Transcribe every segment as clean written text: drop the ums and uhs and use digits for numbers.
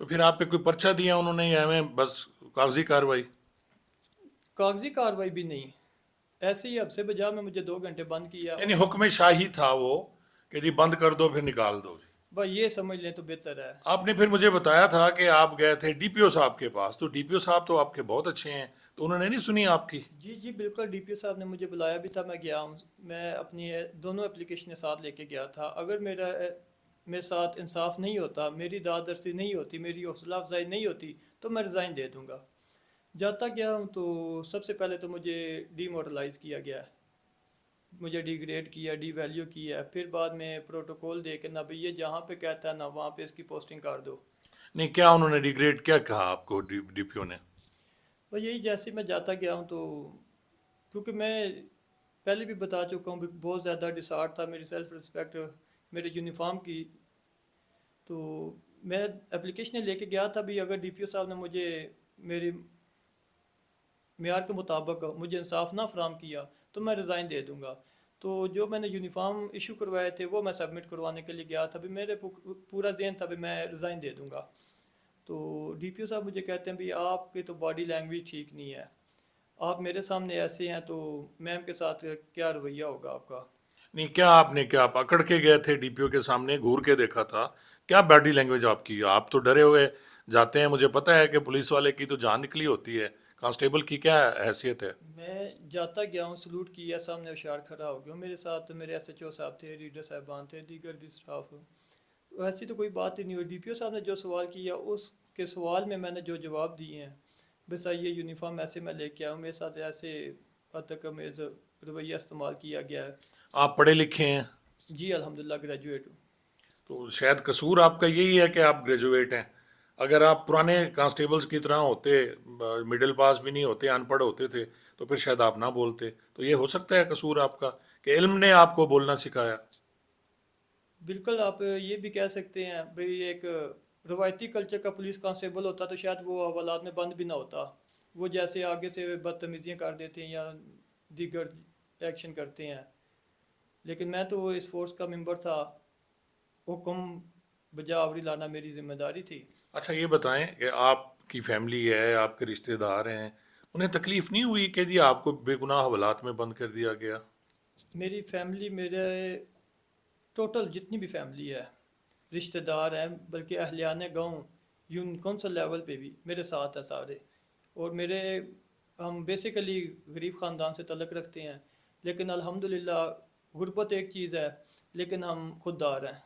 تو پھر آپ پہ کوئی پرچہ دیا انہوں نے یا ہمیں بس کاغذی کاروائی؟ کاغذی کاروائی بھی نہیں، ایسے ہی اب سے بجا میں مجھے 2 گھنٹے بند کیا یعنی اور حکم شاہی تھا وہ کہ جی بند کر دو پھر نکال دو جی؟ بس یہ سمجھ لیں تو بہتر ہے۔ آپ نے پھر مجھے بتایا تھا کہ آپ گئے تھے ڈی پی او صاحب کے پاس، تو ڈی پی او صاحب تو آپ کے بہت اچھے ہیں، تو انہوں نے نہیں سنی آپ کی؟ جی جی بالکل، ڈی پی او صاحب نے مجھے بلایا بھی تھا، میں گیا ہوں، میں اپنی دونوں اپلیکیشنیں ساتھ لے کے گیا تھا۔ اگر میرے ساتھ انصاف نہیں ہوتا، میری دادرسی نہیں ہوتی، میری حوصلہ افزائی نہیں ہوتی تو میں ریزائن دے دوں گا۔ جاتا گیا ہوں تو سب سے پہلے تو مجھے ڈی موٹلائز کیا گیا ہے، مجھے ڈی گریڈ کیا، ڈی ویلیو کیا، پھر بعد میں پروٹوکول دے کے نہ بھئی یہ جہاں پہ کہتا ہے نہ وہاں پہ اس کی پوسٹنگ کر دو۔ نہیں، کیا انہوں نے ڈیگریڈ کیا کہا آپ کو ڈی پی او نے؟ بس یہی جیسے میں جاتا گیا ہوں تو کیونکہ میں پہلے بھی بتا چکا ہوں بہت زیادہ ڈسارٹ تھا، میری سیلف رسپیکٹ میرے یونیفارم کی، تو میں اپلیکیشنیں لے کے گیا تھا بھی اگر ڈی پی او صاحب نے مجھے میری معیار کے مطابق مجھے انصاف نہ فراہم کیا تو میں ریزائن دے دوں گا۔ تو جو میں نے یونیفارم ایشو کروائے تھے وہ میں سبمٹ کروانے کے لیے گیا تھا، بھی میرے پورا ذہن تھا بھی میں ریزائن دے دوں گا۔ تو ڈی پی او صاحب مجھے کہتے ہیں بھی آپ کی تو باڈی لینگویج ٹھیک نہیں ہے، آپ میرے سامنے ایسے ہیں تو میم کے ساتھ کیا رویہ ہوگا آپ کا۔ نہیں، کیا آپ نے کیا پکڑ کے گئے تھے ڈی پی او کے سامنے، گھور کے دیکھا تھا؟ کیا باڈی لینگویج آپ کی؟ آپ تو ڈرے ہوئے جاتے ہیں، مجھے پتہ ہے کہ پولیس والے کی تو جان نکلی ہوتی ہے، کانسٹیبل کی کیا حیثیت ہے؟ میں جاتا گیا ہوں، سلوٹ کیا، سامنے ہوشیار کھڑا ہو گیا، میرے ساتھ میرے ایس ایچ او صاحب تھے، ریڈر صاحبان تھے، دیگر بھی اسٹاف، ایسی تو کوئی بات ہی نہیں ہوئی۔ ڈی پی او صاحب نے جو سوال کیا اس کے سوال میں نے جو جواب دیے ہیں، بس یہ یونیفارم ایسے میں لے کے آیا ہوں، میرے ساتھ ایسے بدتمیز رویہ استعمال کیا گیا ہے۔ آپ پڑھے لکھے ہیں، جی الحمدللہ گریجویٹ ہوں۔ تو شاید قصور آپ کا یہی ہے کہ آپ گریجویٹ ہیں۔ اگر آپ پرانے کانسٹیبلز کی طرح ہوتے، مڈل پاس بھی نہیں ہوتے، ان پڑھ ہوتے تھے، تو پھر شاید آپ نہ بولتے۔ تو یہ ہو سکتا ہے قصور آپ کا کہ علم نے آپ کو بولنا سکھایا۔ بالکل، آپ یہ بھی کہہ سکتے ہیں بھئی ایک روایتی کلچر کا پولیس کانسٹیبل ہوتا تو شاید وہ حوالات میں بند بھی نہ ہوتا، وہ جیسے آگے سے بدتمیزیاں کر دیتے ہیں یا دیگر ایکشن کرتے ہیں، لیکن میں تو اس فورس کا ممبر تھا، حکم بجا آوری لانا میری ذمہ داری تھی۔ اچھا یہ بتائیں کہ آپ کی فیملی ہے، آپ کے رشتہ دار ہیں، انہیں تکلیف نہیں ہوئی کہ جی آپ کو بے گناہ حوالات میں بند کر دیا گیا؟ میری فیملی، میرے ٹوٹل جتنی بھی فیملی ہے، رشتہ دار ہیں، بلکہ اہلیان گاؤں، یون کونسل لیول پہ بھی میرے ساتھ ہیں سارے، اور ہم بیسیکلی غریب خاندان سے تعلق رکھتے ہیں، لیکن الحمدللہ غربت ایک چیز ہے لیکن ہم خوددار ہیں،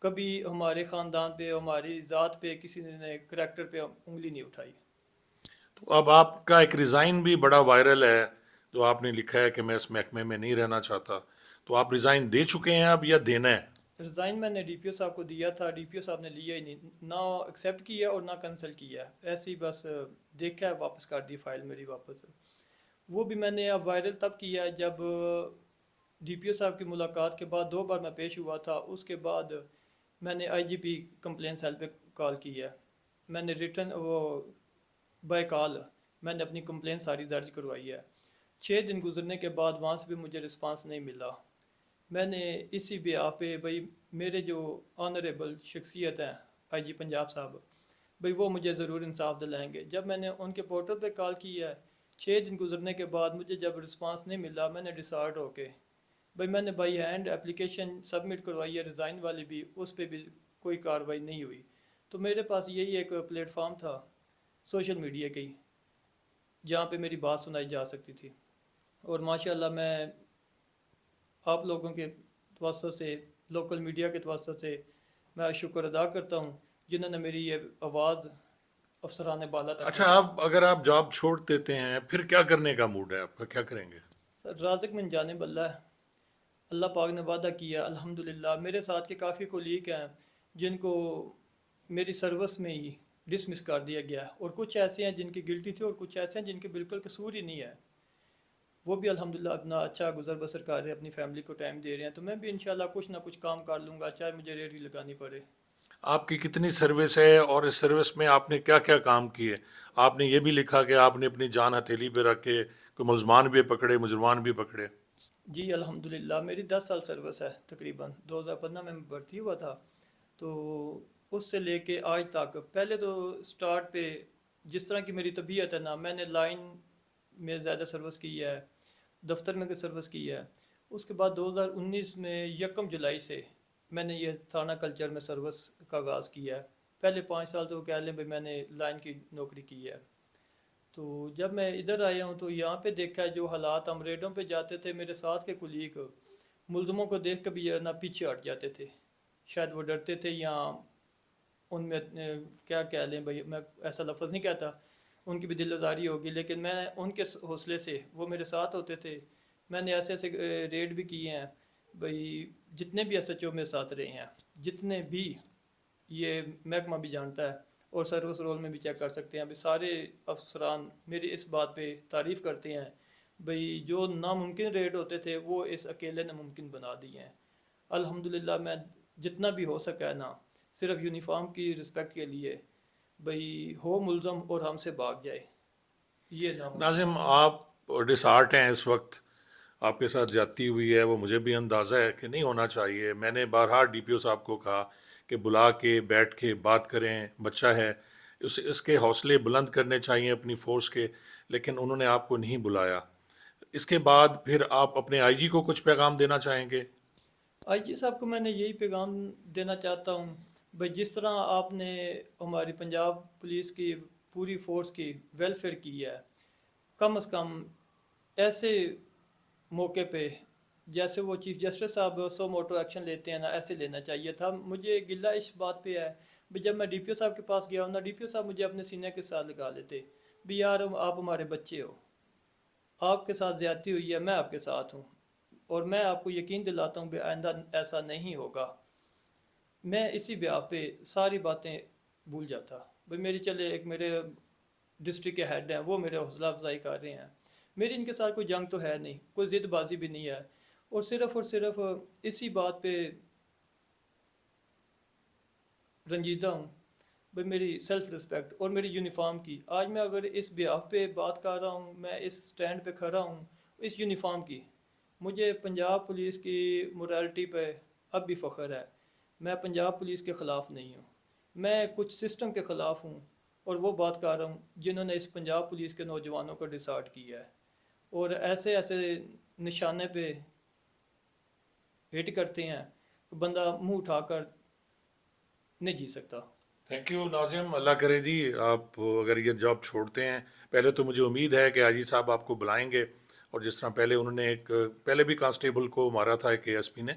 کبھی ہمارے خاندان پہ، ہماری ذات پہ کسی نے کریکٹر پہ انگلی نہیں اٹھائی۔ تو اب آپ کا ایک ریزائن بھی بڑا وائرل ہے، جو آپ نے لکھا ہے کہ میں اس محکمے میں نہیں رہنا چاہتا، تو آپ ریزائن دے چکے ہیں اب یا دینا ہے؟ ریزائن میں نے ڈی پی او صاحب کو دیا تھا، ڈی پی او صاحب نے لیا ہی نہیں، نہ ایکسیپٹ کیا اور نہ کنسل کیا، ایسے ہی بس دیکھا ہے، واپس کر دی فائل میری واپس۔ وہ بھی میں نے اب وائرل تب کیا ہے جب ڈی پی او صاحب کی ملاقات کے بعد 2 بار میں پیش ہوا تھا، اس کے بعد میں نے آئی جی پی کمپلین سیل پہ کال کی ہے، میں نے ریٹن بائی کال میں نے اپنی کمپلین ساری درج کروائی ہے۔ 6 دن گزرنے کے بعد وہاں سے بھی مجھے رسپانس نہیں ملا۔ میں نے اسی بیاہ پہ بھئی میرے جو آنریبل شخصیت ہیں آئی جی پنجاب صاحب، بھئی وہ مجھے ضرور انصاف دلائیں گے، جب میں نے ان کے پورٹل پہ کال کی ہے، 6 دن گزرنے کے بعد مجھے جب رسپانس نہیں ملا، میں نے ڈسارٹ ہو کے بھئی میں نے بائی ہینڈ اپلیکیشن سبمٹ کروائی ہے ریزائن والی بھی، اس پہ بھی کوئی کاروائی نہیں ہوئی۔ تو میرے پاس یہی ایک پلیٹ فارم تھا سوشل میڈیا کی جہاں پہ میری بات سنائی جا سکتی تھی، اور ماشاءاللہ میں آپ لوگوں کے توسط سے، لوکل میڈیا کے توسط سے میں شکر ادا کرتا ہوں جنہوں نے میری یہ آواز افسران بالا تک اچھا، پہنچائی۔ آپ اگر آپ جاب چھوڑ دیتے ہیں پھر کیا کرنے کا موڈ ہے آپ کا، کیا کریں گے؟ رازق من جانب اللہ ہے، اللہ پاک نے وعدہ کیا الحمدللہ۔ میرے ساتھ کے کافی کولیگ ہیں جن کو میری سروس میں ہی ڈسمس کر دیا گیا ہے، اور کچھ ایسے ہیں جن کی گلٹی تھی اور کچھ ایسے ہیں جن کے بالکل قصور ہی نہیں ہے، وہ بھی الحمدللہ اپنا اچھا گزر بسر کر رہے ہیں، اپنی فیملی کو ٹائم دے رہے ہیں، تو میں بھی انشاءاللہ کچھ نہ کچھ کام کر لوں گا چاہے مجھے ریڑھی لگانی پڑے۔ آپ کی کتنی سروس ہے اور اس سروس میں آپ نے کیا کیا کام کیے؟ آپ نے یہ بھی لکھا کہ آپ نے اپنی جان ہتھیلی پہ رکھ کے کوئی ملزمان بھی پکڑے، مجرمان بھی پکڑے۔ جی الحمدللہ میری 10 سال سروس ہے، تقریباً 2015 میں بھرتی ہوا تھا، تو اس سے لے کے آج تک، پہلے تو سٹارٹ پہ جس طرح کی میری طبیعت ہے نا، میں نے لائن میں زیادہ سروس کی ہے، دفتر میں سروس کی ہے. اس کے بعد 2019 میں 1 جولائی سے میں نے یہ تھانہ کلچر میں سروس کا آغاز کیا ہے. پہلے 5 سال تو کہہ لیں بھائی میں نے لائن کی نوکری کی ہے. تو جب میں ادھر آیا ہوں تو یہاں پہ دیکھا ہے جو حالات، ہم ریڈوں پہ جاتے تھے، میرے ساتھ کے کلیگ ملزموں کو دیکھ کے بھی یہ نہ پیچھے ہٹ جاتے تھے، شاید وہ ڈرتے تھے یا ان میں کیا کہہ لیں بھائی، میں ایسا لفظ نہیں کہتا، ان کی بھی دل آزاری ہوگی، لیکن میں ان کے حوصلے سے، وہ میرے ساتھ ہوتے تھے. میں نے ایسے ایسے ریڈ بھی کیے ہیں بھائی، جتنے بھی ایس ایچ او میں ساتھ رہے ہیں، جتنے بھی، یہ محکمہ بھی جانتا ہے اور سروس رول میں بھی چیک کر سکتے ہیں. ابھی سارے افسران میری اس بات پہ تعریف کرتے ہیں بھئی جو ناممکن ریٹ ہوتے تھے وہ اس اکیلے نے ممکن بنا دیے ہیں. الحمدللہ میں جتنا بھی ہو سکا ہے نا، صرف یونیفارم کی رسپیکٹ کے لیے، بھئی ہو ملزم اور ہم سے بھاگ جائے، یہ ناممکن. ناظم آپ ڈس آرٹ ہیں اس وقت، آپ کے ساتھ زیادتی ہوئی ہے، وہ مجھے بھی اندازہ ہے کہ نہیں ہونا چاہیے. میں نے بارہا ڈی پی او صاحب کو کہا کہ بلا کے بیٹھ کے بات کریں، بچہ ہے، اس کے حوصلے بلند کرنے چاہیے اپنی فورس کے، لیکن انہوں نے آپ کو نہیں بلایا. اس کے بعد پھر آپ اپنے آئی جی کو کچھ پیغام دینا چاہیں گے؟ آئی جی صاحب کو میں نے یہی پیغام دینا چاہتا ہوں بھائی، جس طرح آپ نے ہماری پنجاب پولیس کی پوری فورس کی ویلفیئر کی ہے، کم از کم ایسے موقع پہ جیسے وہ چیف جسٹس صاحب سو موٹو ایکشن لیتے ہیں نا، ایسے لینا چاہیے تھا. مجھے گلہ اس بات پہ ہے بھی، جب میں ڈی پی او صاحب کے پاس گیا ہوں نا، ڈی پی او صاحب مجھے اپنے سینے کے ساتھ لگا لیتے بھی، یار آپ ہمارے بچے ہو، آپ کے ساتھ زیادتی ہوئی ہے، میں آپ کے ساتھ ہوں، اور میں آپ کو یقین دلاتا ہوں کہ آئندہ ایسا نہیں ہوگا. میں اسی بیاہ پہ ساری باتیں بھول جاتا بھائی. میری چلے ایک میرے ڈسٹرکٹ کے ہیڈ ہیں، وہ میرے حوصلہ افزائی کر رہے ہیں، میری ان کے ساتھ کوئی جنگ تو ہے نہیں، کوئی ضد بازی بھی نہیں ہے، اور صرف اسی بات پہ رنجیدہ ہوں بھائی، میری سیلف رسپیکٹ اور میری یونیفارم کی. آج میں اگر اس بیاہ پہ بات کر رہا ہوں، میں اس سٹینڈ پہ کھڑا ہوں اس یونیفارم کی، مجھے پنجاب پولیس کی مورالٹی پہ اب بھی فخر ہے. میں پنجاب پولیس کے خلاف نہیں ہوں، میں کچھ سسٹم کے خلاف ہوں، اور وہ بات کر رہا ہوں جنہوں نے اس پنجاب پولیس کے نوجوانوں کو ڈسارٹ کیا ہے، اور ایسے ایسے نشانے پہ ہٹ کرتے ہیں کہ بندہ منہ اٹھا کر نہیں جی سکتا. تھینک یو ناظم، اللہ کرے جی آپ اگر یہ جاب چھوڑتے ہیں، پہلے تو مجھے امید ہے کہ آئی جی صاحب آپ کو بلائیں گے، اور جس طرح پہلے انہوں نے پہلے بھی کانسٹیبل کو مارا تھا ایک اے ایس پی نے،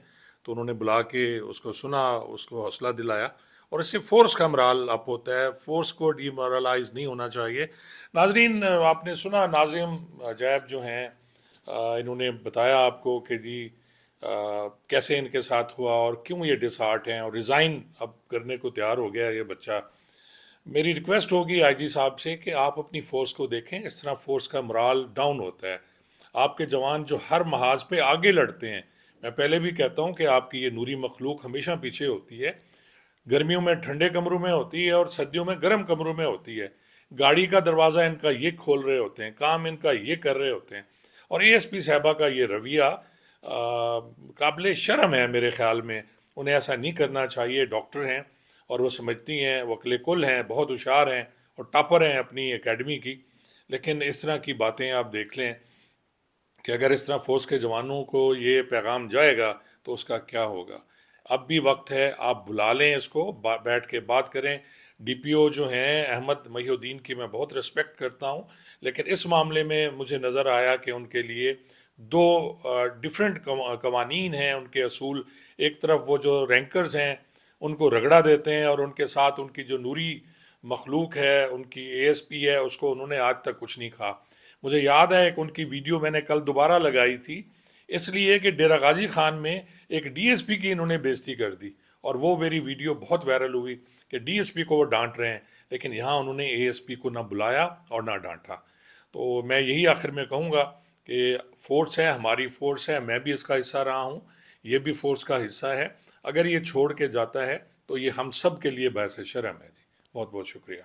تو انہوں نے بلا کے اس کو سنا، اس کو حوصلہ دلایا، اور اس سے فورس کا مرال اپ ہوتا ہے، فورس کو ڈی مورلائز نہیں ہونا چاہیے. ناظرین آپ نے سنا ناظم عجائب جو ہیں، انہوں نے بتایا آپ کو کہ جی کیسے ان کے ساتھ ہوا اور کیوں یہ ڈس ہارٹ ہیں، اور ریزائن اب کرنے کو تیار ہو گیا یہ بچہ. میری ریکویسٹ ہوگی آئی جی صاحب سے کہ آپ اپنی فورس کو دیکھیں، اس طرح فورس کا مرال ڈاؤن ہوتا ہے. آپ کے جوان جو ہر محاذ پہ آگے لڑتے ہیں، میں پہلے بھی کہتا ہوں کہ آپ کی یہ نوری مخلوق ہمیشہ پیچھے ہوتی ہے، گرمیوں میں ٹھنڈے کمروں میں ہوتی ہے اور سردیوں میں گرم کمروں میں ہوتی ہے. گاڑی کا دروازہ ان کا یہ کھول رہے ہوتے ہیں، کام ان کا یہ کر رہے ہوتے ہیں، اور اے ایس پی صاحبہ کا یہ رویہ قابل شرم ہے میرے خیال میں. انہیں ایسا نہیں کرنا چاہیے. ڈاکٹر ہیں اور وہ سمجھتی ہیں، وکیل کل ہیں، بہت ہوشیار ہیں اور ٹاپر ہیں اپنی اکیڈمی کی، لیکن اس طرح کی باتیں آپ دیکھ لیں کہ اگر اس طرح فوج کے جوانوں کو یہ پیغام جائے گا تو اس کا کیا ہوگا. اب بھی وقت ہے، آپ بلا لیں اس کو، بیٹھ کے بات کریں. ڈی پی او جو ہیں احمد محی الدین کی میں بہت رسپیکٹ کرتا ہوں، لیکن اس معاملے میں مجھے نظر آیا کہ ان کے لیے دو ڈیفرنٹ قوانین ہیں، ان کے اصول. ایک طرف وہ جو رینکرز ہیں ان کو رگڑا دیتے ہیں، اور ان کے ساتھ ان کی جو نوری مخلوق ہے، ان کی اے ایس پی ہے، اس کو انہوں نے آج تک کچھ نہیں کہا. مجھے یاد ہے ایک ان کی ویڈیو میں نے کل دوبارہ لگائی تھی، اس لیے کہ ڈیرہ غازی خان میں ایک ڈی ایس پی کی انہوں نے بےزتی کر دی، اور وہ میری ویڈیو بہت وائرل ہوئی کہ ڈی ایس پی کو وہ ڈانٹ رہے ہیں، لیکن یہاں انہوں نے اے ایس پی کو نہ بلایا اور نہ ڈانٹا. تو میں یہی آخر میں کہوں گا کہ فورس ہے، ہماری فورس ہے، میں بھی اس کا حصہ رہا ہوں، یہ بھی فورس کا حصہ ہے. اگر یہ چھوڑ کے جاتا ہے تو یہ ہم سب کے لیے باعث شرم ہے. جی بہت بہت شکریہ.